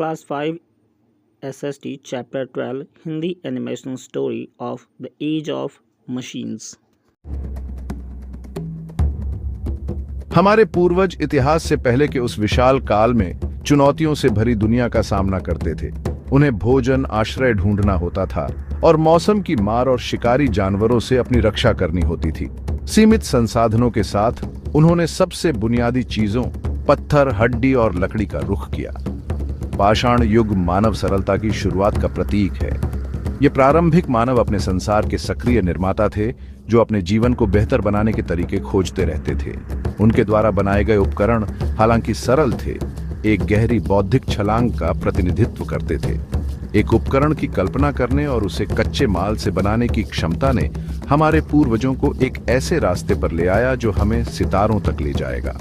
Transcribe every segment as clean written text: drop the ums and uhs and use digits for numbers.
Class 5 SST Chapter 12 Hindi Animation Story of the Age of Machines। हमारे पूर्वज इतिहास से पहले के उस विशाल काल में चुनौतियों से भरी दुनिया का सामना करते थे। उन्हें भोजन, आश्रय ढूंढना होता था और मौसम की मार और शिकारी जानवरों से अपनी रक्षा करनी होती थी। सीमित संसाधनों के साथ उन्होंने सबसे बुनियादी चीजों पत्थर, हड्डी और लकड़ी का रुख किया। पाषाण युग मानव सरलता की शुरुआत का प्रतीक है। ये प्रारंभिक मानव अपने संसार के सक्रिय निर्माता थे, जो अपने जीवन को बेहतर बनाने के तरीके खोजते रहते थे। उनके द्वारा बनाए गए उपकरण हालांकि सरल थे, एक गहरी बौद्धिक छलांग का प्रतिनिधित्व करते थे। एक उपकरण की कल्पना करने और उसे कच्चे माल से बनाने की क्षमता ने हमारे पूर्वजों को एक ऐसे रास्ते पर ले आया जो हमें सितारों तक ले जाएगा।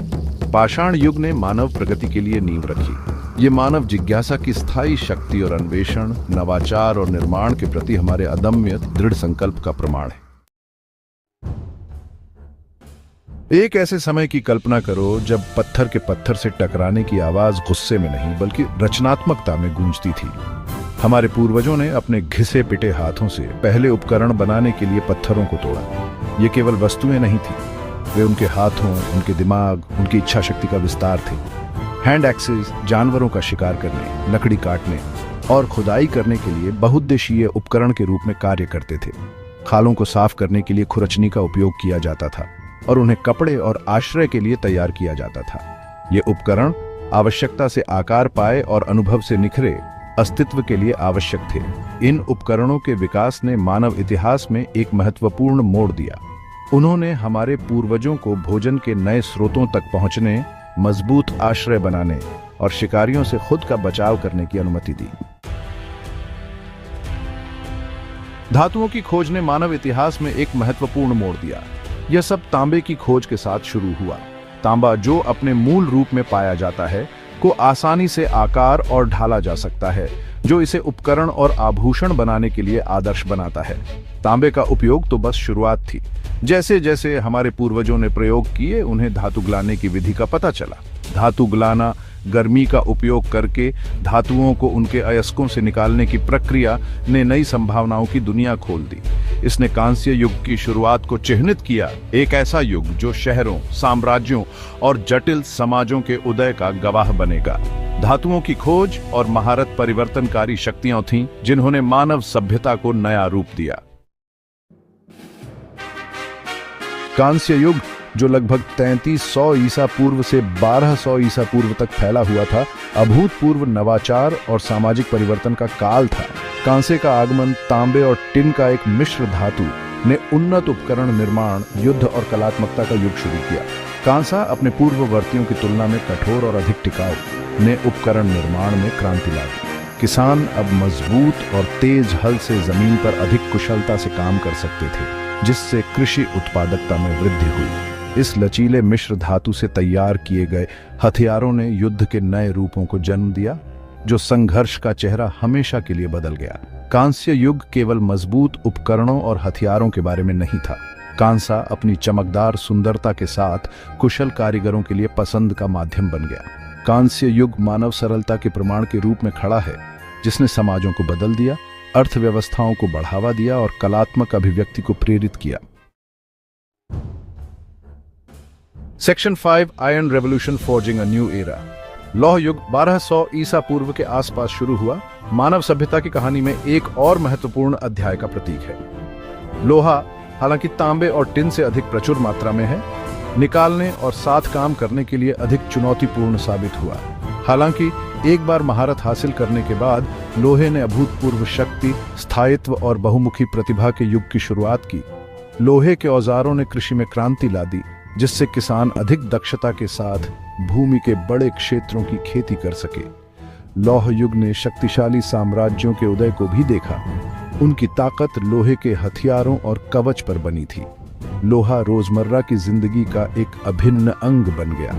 पाषाण युग ने मानव प्रगति के लिए नींव रखी। ये मानव जिज्ञासा की स्थायी शक्ति और अन्वेषण, नवाचार और निर्माण के प्रति हमारे अदम्य दृढ़ संकल्प का प्रमाण है। एक ऐसे समय की कल्पना करो जब पत्थर के पत्थर से टकराने की आवाज गुस्से में नहीं बल्कि रचनात्मकता में गूंजती थी। हमारे पूर्वजों ने अपने घिसे पिटे हाथों से पहले उपकरण बनाने के लिए पत्थरों को तोड़ा। ये केवल वस्तुएं नहीं थी, वे उनके हाथों, उनके दिमाग, उनकी इच्छा शक्ति का विस्तार थे। हैंड एक्सेस जानवरों का शिकार करने, लकड़ी काटने और खुदाई करने के लिए बहुउद्देशीय उपकरण के रूप में कार्य करते थे। खालों को साफ करने के लिए खुरचनी का उपयोग किया जाता था और उन्हें कपड़े और आश्रय के लिए तैयार किया जाता था। ये उपकरण आवश्यकता से आकार पाए और अनुभव से निखरे अस्तित्व के लिए आवश्यक थे। इन उपकरणों के विकास ने मानव इतिहास में एक महत्वपूर्ण मोड़ दिया। उन्होंने हमारे पूर्वजों को भोजन के नए स्रोतों तक पहुंचने, मजबूत आश्रय बनाने और शिकारियों से खुद का बचाव करने की अनुमति दी। धातुओं की खोज ने मानव इतिहास में एक महत्वपूर्ण मोड़ दिया। यह सब तांबे की खोज के साथ शुरू हुआ। तांबा, जो अपने मूल रूप में पाया जाता है, को आसानी से आकार और ढाला जा सकता है, जो इसे उपकरण और आभूषण बनाने के लिए आदर्श बनाता है। तांबे का उपयोग तो बस शुरुआत थी। जैसे जैसे हमारे पूर्वजों ने प्रयोग किए, उन्हें धातु गलाने की विधि का पता चला। धातु गलाना, गर्मी का उपयोग करके धातुओं को उनके अयस्कों से निकालने की प्रक्रिया ने नई संभावनाओं की दुनिया खोल दी। इसने कांस्य युग की शुरुआत को चिह्नित किया, एक ऐसा युग जो शहरों, साम्राज्यों और जटिल समाजों के उदय का गवाह बनेगा। धातुओं की खोज और महारत परिवर्तनकारी शक्तियां थीं, जिन्होंने मानव सभ्यता को नया रूप दिया। कांस्य युग, जो लगभग 3300 ईसा पूर्व से 1200 ईसा पूर्व तक फैला हुआ था, अभूतपूर्व नवाचार और सामाजिक परिवर्तन का काल था। कांसे का आगमन, तांबे और टिन का एक मिश्र धातु ने उन्नत उपकरण निर्माण, युद्ध और कलात्मकता का युग शुरू किया। कांसा अपने पूर्ववर्तियों की तुलना में कठोर और अधिक टिकाऊ ने उपकरण निर्माण में क्रांति ला दी। किसान अब मजबूत और तेज हल से जमीन पर अधिक कुशलता से काम कर सकते थे, जिससे कृषि उत्पादकता में वृद्धि हुई। इस लचीले मिश्र धातु से तैयार किए गए हथियारों ने युद्ध के नए रूपों को जन्म दिया, जो संघर्ष का चेहरा हमेशा के लिए बदल गया। कांस्य युग केवल मजबूत उपकरणों और हथियारों के बारे में नहीं था। कांसा अपनी चमकदार सुंदरता के साथ कुशल कारीगरों के लिए पसंद का माध्यम बन गया। कांस्य युग मानव सरलता के प्रमाण के रूप में खड़ा है, जिसने समाजों को बदल दिया, अर्थव्यवस्थाओं को बढ़ावा दिया और कलात्मक अभिव्यक्ति को प्रेरित किया। Section 5 iron revolution forging a new era. लौह युग 1200 ईसा पूर्व के आसपास शुरू हुआ। मानव सभ्यता की कहानी में एक और महत्वपूर्ण अध्याय का प्रतीक है। लोहा, हालांकि तांबे और टिन से अधिक प्रचुर मात्रा में है, निकालने और साथ काम करने के लिए अधिक चुनौतीपूर्ण साबित हुआ। हालांकि एक बार महारत हासिल करने के बाद लोहे ने अभूतपूर्व शक्ति, स्थायित्व और बहुमुखी प्रतिभा के युग की शुरुआत की। लोहे के औजारों ने कृषि में क्रांति ला दी, जिससे किसान अधिक दक्षता के साथ भूमि के बड़े क्षेत्रों की खेती कर सके। लौह युग ने शक्तिशाली साम्राज्यों के उदय को भी देखा। उनकी ताकत लोहे के हथियारों और कवच पर बनी थी। लोहा रोजमर्रा की जिंदगी का एक अभिन्न अंग बन गया,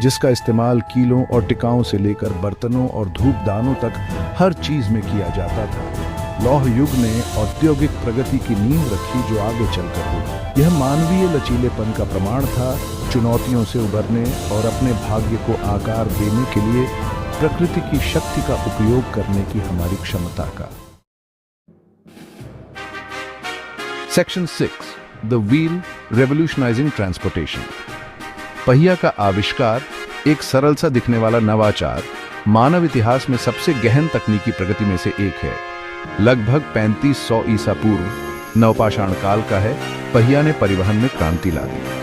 जिसका इस्तेमाल कीलों और टिकाओं से लेकर बर्तनों और धूपदानों तक हर चीज में किया जाता था। लौह युग ने औद्योगिक प्रगति की नींव रखी, जो आगे चलकर हुई। यह मानवीय लचीलेपन का प्रमाण था, चुनौतियों से उबरने और अपने भाग्य को आकार देने के लिए प्रकृति की शक्ति का उपयोग करने की हमारी क्षमता का। Section 6 the wheel revolutionising transportation. पहिया का आविष्कार, एक सरल सा दिखने वाला नवाचार, मानव इतिहास में सबसे गहन तकनीकी प्रगति में से एक है। लगभग 3500 ईसा पूर्व नवपाषाण काल का है। पहिया ने परिवहन में क्रांति ला दी।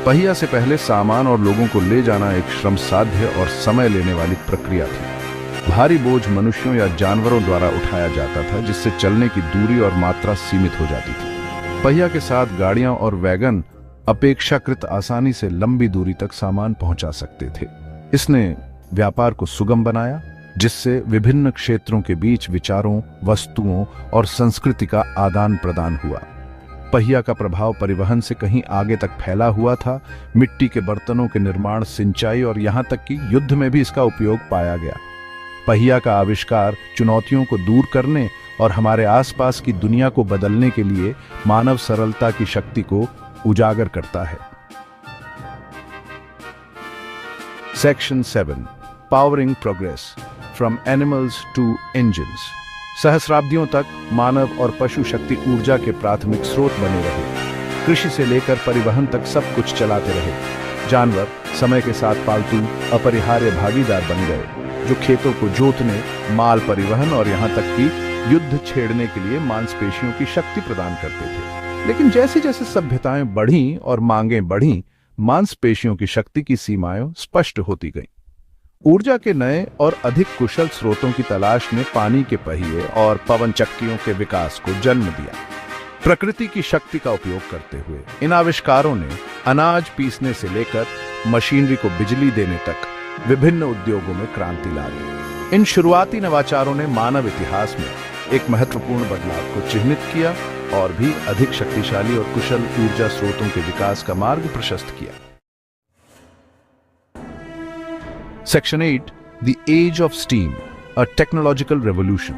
पहिया से पहले सामान और लोगों को ले जाना एक श्रम साध्य और समय लेने वाली प्रक्रिया थी। भारी बोझ मनुष्यों या जानवरों द्वारा उठाया जाता था, जिससे चलने की दूरी और मात्रा सीमित हो जाती थी। पहिया के साथ गाड़ियां और वैगन अपेक्षाकृत आसानी से लंबी दूरी तक सामान पहुंचा सकते थे। इसने व्यापार को सुगम बनाया, जिससे विभिन्न क्षेत्रों के बीच विचारों, वस्तुओं और संस्कृति का आदान प्रदान हुआ। पहिया का प्रभाव परिवहन से कहीं आगे तक फैला हुआ था। मिट्टी के बर्तनों के निर्माण, सिंचाई और यहां तक कि युद्ध में भी इसका उपयोग पाया गया। पहिया का आविष्कार चुनौतियों को दूर करने और हमारे आसपास की दुनिया को बदलने के लिए मानव सरलता की शक्ति को उजागर करता है। Section 7 powering progress from animals to engines. सहस्राब्दियों तक मानव और पशु शक्ति ऊर्जा के प्राथमिक स्रोत बने रहे। कृषि से लेकर परिवहन तक सब कुछ चलाते रहे। जानवर समय के साथ पालतू अपरिहार्य भागीदार बन गए, जो खेतों को जोतने, माल परिवहन और यहां तक कि युद्ध छेड़ने के लिए मांसपेशियों की शक्ति प्रदान करते थे। लेकिन जैसे जैसे सभ्यताएं बढ़ीं और मांगें बढ़ीं, मांसपेशियों की शक्ति की सीमाएं स्पष्ट होती गईं। ऊर्जा के नए और अधिक कुशल स्रोतों की तलाश ने पानी के पहिए और पवन चक्कियों के विकास को जन्म दिया। प्रकृति की शक्ति का उपयोग करते हुए इन आविष्कारों ने अनाज पीसने से लेकर मशीनरी को बिजली देने तक विभिन्न उद्योगों में क्रांति ला दी। इन शुरुआती नवाचारों ने मानव इतिहास में एक महत्वपूर्ण बदलाव को चिह्नित किया और भी अधिक शक्तिशाली और कुशल ऊर्जा स्रोतों के विकास का मार्ग प्रशस्त किया। Section 8 the age of steam, a technological revolution.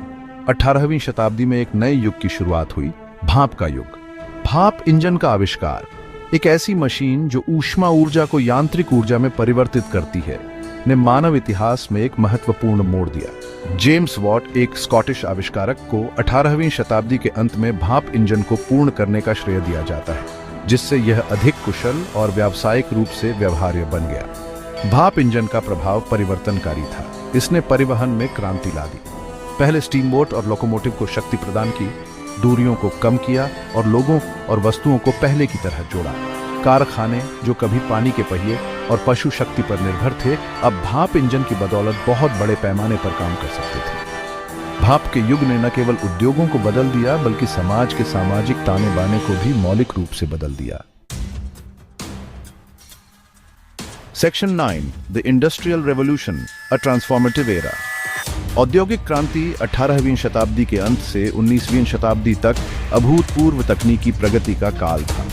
18वीं शताब्दी में एक नए युग की शुरुआत हुई, भाप का युग। भाप इंजन का आविष्कार, एक ऐसी मशीन जो ऊष्मा ऊर्जा को यांत्रिक ऊर्जा में परिवर्तित करती है, ने मानव इतिहास में एक महत्वपूर्ण मोड़ दिया। जेम्स वॉट, एक स्कॉटिश आविष्कारक, को 18वीं शताब्दी के अंत में भाप इंजन को पूर्ण करने का श्रेय दिया जाता है, जिससे यह अधिक कुशल और व्यावसायिक रूप से व्यवहार्य बन गया। भाप इंजन का प्रभाव परिवर्तनकारी था। इसने परिवहन में क्रांति ला दी। पहले स्टीम बोट और लोकोमोटिव को शक्ति प्रदान की, दूरियों को कम किया और लोगों और वस्तुओं को पहले की तरह जोड़ा। कारखाने, जो कभी पानी के पहिए और पशु शक्ति पर निर्भर थे, अब भाप इंजन की बदौलत बहुत बड़े पैमाने पर काम कर सकते थे। भाप के युग ने न केवल उद्योगों को बदल दिया, बल्कि समाज के सामाजिक ताने बाने को भी मौलिक रूप से बदल दिया। Section 9 the industrial revolution, a transformative era. औद्योगिक क्रांति 18वीं शताब्दी के अंत से 19वीं शताब्दी तक अभूतपूर्व तकनीकी प्रगति का काल था।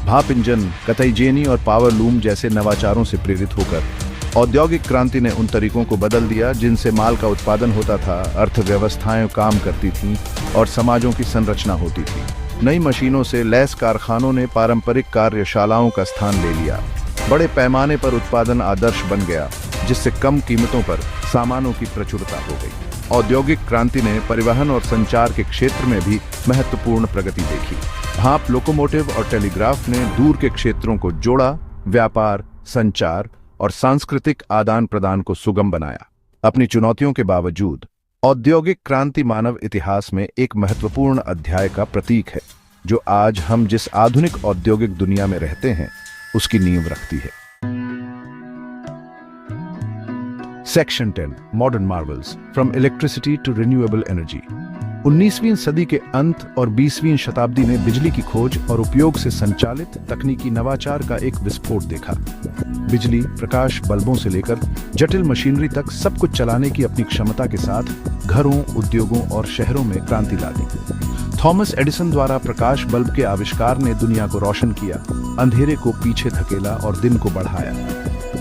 भाप इंजन, कताई जेनी और पावर लूम जैसे नवाचारों से प्रेरित होकर औद्योगिक क्रांति ने उन तरीकों को बदल दिया जिनसे माल का उत्पादन होता था, अर्थव्यवस्थाएं काम करती थीं और समाजों की संरचना होती थी। नई मशीनों से लैस कारखानों ने पारंपरिक कार्यशालाओं का स्थान ले लिया। बड़े पैमाने पर उत्पादन आदर्श बन गया, जिससे कम कीमतों पर सामानों की प्रचुरता हो गई। औद्योगिक क्रांति ने परिवहन और संचार के क्षेत्र में भी महत्वपूर्ण प्रगति देखी। भाप, लोकोमोटिव और टेलीग्राफ ने दूर के क्षेत्रों को जोड़ा, व्यापार, संचार और सांस्कृतिक आदान प्रदान को सुगम बनाया। अपनी चुनौतियों के बावजूद औद्योगिक क्रांति मानव इतिहास में एक महत्वपूर्ण अध्याय का प्रतीक है, जो आज हम जिस आधुनिक औद्योगिक दुनिया में रहते हैं उसकी नींव रखती है। Section 10 modern marvels, from electricity to renewable energy. 19वीं सदी के अंत और 20वीं शताब्दी ने बिजली की खोज और उपयोग से संचालित तकनीकी नवाचार का एक विस्फोट देखा। बिजली, प्रकाश बल्बों से लेकर जटिल मशीनरी तक सब कुछ चलाने की अपनी क्षमता के साथ घरों, उद्योगों और शहरों में क्रांति ला दी। थॉमस एडिसन द्वारा प्रकाश बल्ब के आविष्कार ने दुनिया को रोशन किया, अंधेरे को पीछे धकेला और दिन को बढ़ाया।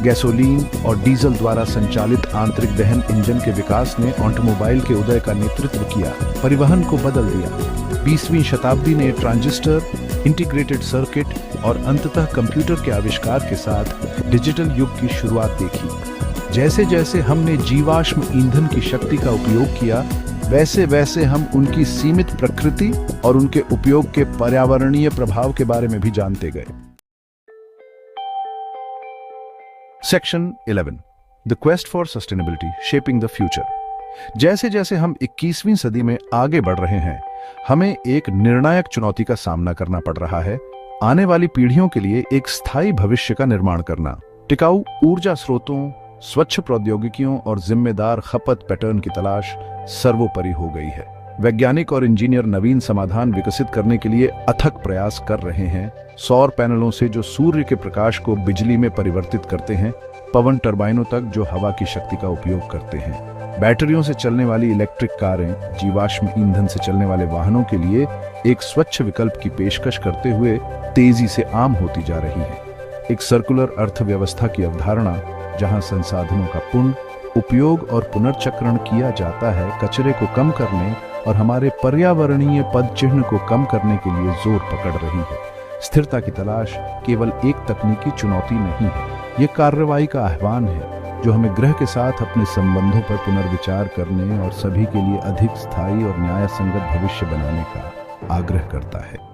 गैसोलीन और डीजल द्वारा संचालित आंतरिक दहन इंजन के विकास ने ऑटोमोबाइल के उदय का नेतृत्व किया, परिवहन को बदल दिया। 20वीं शताब्दी ने ट्रांजिस्टर, इंटीग्रेटेड सर्किट और अंततः कंप्यूटर के आविष्कार के साथ डिजिटल युग की शुरुआत देखी। जैसे जैसे हमने जीवाश्म ईंधन की शक्ति का उपयोग किया, वैसे वैसे हम उनकी सीमित प्रकृति और उनके उपयोग के पर्यावरणीय प्रभाव के बारे में भी जानते गए। Section 11 the quest for sustainability shaping the future. जैसे जैसे हम 21वीं सदी में आगे बढ़ रहे हैं, हमें एक निर्णायक चुनौती का सामना करना पड़ रहा है, आने वाली पीढ़ियों के लिए एक स्थायी भविष्य का निर्माण करना। टिकाऊ ऊर्जा स्रोतों, स्वच्छ प्रौद्योगिकियों और जिम्मेदार खपत पैटर्न की तलाश सर्वोपरि हो गई है। वैज्ञानिक और इंजीनियर नवीन समाधान विकसित करने के लिए अथक प्रयास कर रहे हैं। सौर पैनलों से जो सूर्य के प्रकाश को बिजली में परिवर्तित करते हैं, पवन टर्बाइनों तक जो हवा की शक्ति का उपयोग करते हैं। बैटरियों से चलने वाली इलेक्ट्रिक कारें जीवाश्म ईंधन से चलने वाले वाहनों के लिए एक स्वच्छ विकल्प की पेशकश करते हुए तेजी से आम होती जा रही है। एक सर्कुलर अर्थव्यवस्था की अवधारणा, जहां संसाधनों का पुनः उपयोग और पुनर्चक्रण किया जाता है, कचरे को कम करने और हमारे पर्यावरणीय पदचिह्न को कम करने के लिए जोर पकड़ रही है। स्थिरता की तलाश केवल एक तकनीकी चुनौती नहीं है, ये कार्रवाई का आह्वान है जो हमें ग्रह के साथ अपने संबंधों पर पुनर्विचार करने और सभी के लिए अधिक स्थायी और न्याय संगत भविष्य बनाने का आग्रह करता है।